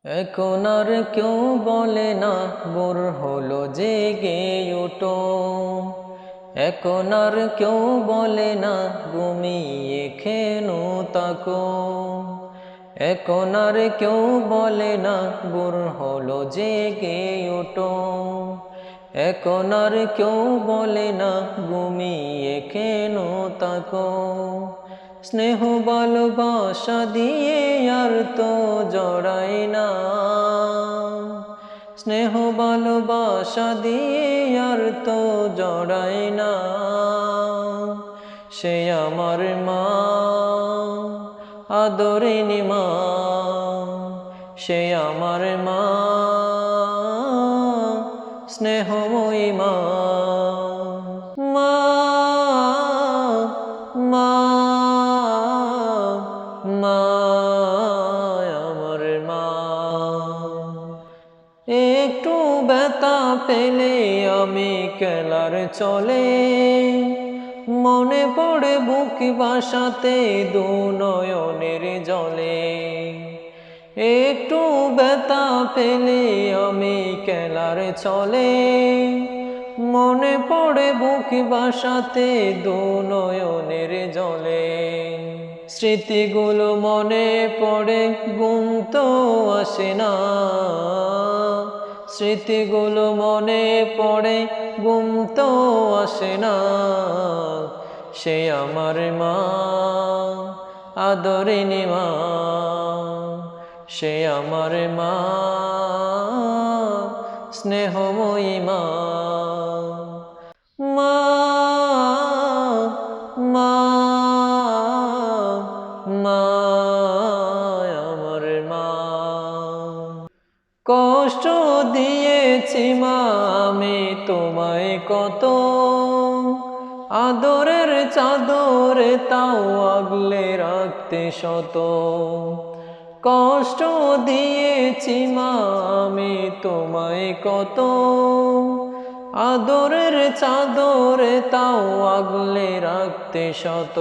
এখন আর কেউ বলে না ভোর হলো জেগে ওঠো। এখন আর কেউ বলে না ঘুমিয়ে কেন তাকো। এখন আর কেউ বলে না ভোর হলো জেগে ওঠো। এখন আর কেউ বলে না ঘুমিয়ে কেন তাকো। স্নেহ ভালোবাসা দিয়ে আর তো জড়াই না। স্নেহ ভালোবাসা দিয়ে আর তো জড়াই না। সে আমার মা, আদরিনী মা। সে আমার মা, স্নেহময়ী মা। মা, মা, মা, আমার মা। একটু ব্যথা পেলে আমি কেলার চলে, মনে পড়ে বুক বাসাতে দু নয়নের জলে। একটু ব্যথা পেলে আমি কেলার চলে, মনে পড়ে বুক বাসাতে দু নয়নের জলে। স্মৃতিগুলো মনে পড়ে ঘুম তো আসে না। স্মৃতিগুলো মনে পড়ে ঘুম তো আসে না। সে আমার মা, আদরিনী মা। সে আমার মা, স্নেহময়ী মা। মা, মা, মা, আমার মা। কষ্ট দিয়েছি মা আমি তোমায় কত, আদরের চাদরে তাও আগলে রাখতে শত। কষ্ট দিয়েছি মা আমি তোমায় কত, আদরের চাদরে তাও আগলে রাখতে শত।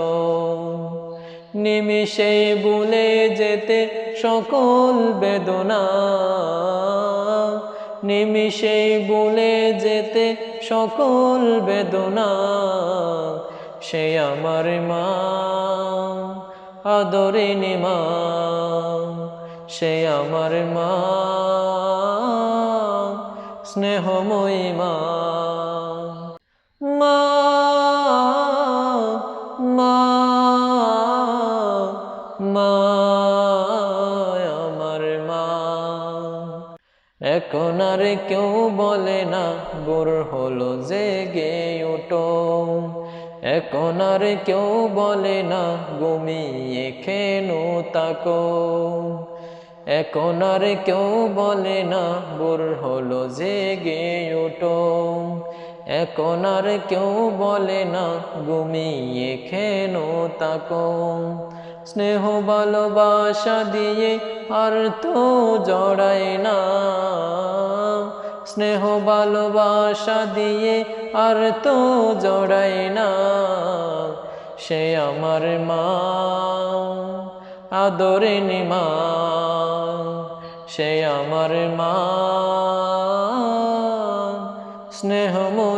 নিমিষে ভুলে যেতে সকল বেদনা, নিমিষে ভুলে যেতে সকল বেদনা। সে আমার মা, আদরিনী মা। সে আমার মা, স্নেহময়ী মা। মা, মা, মা, আমার মা। এখন আর কেউ বলে না ভোর হলো জেগে ওঠো। এখন আর কেউ বলে না ঘুমিয়ে কেন তাকো। এখন আর কেউ বলে না ভোর হলো জেগে ওঠো। এখন আর কেউ বলে না ঘুমিয়ে কেন তাকো। স্নেহ ভালোবাসা দিয়ে আর তো জড়াই না। স্নেহ ভালোবাসা দিয়ে আর তো জড়াই না। সে আমার মা, আদরিনী মা। সে আমার মা, স্নেহময়ী।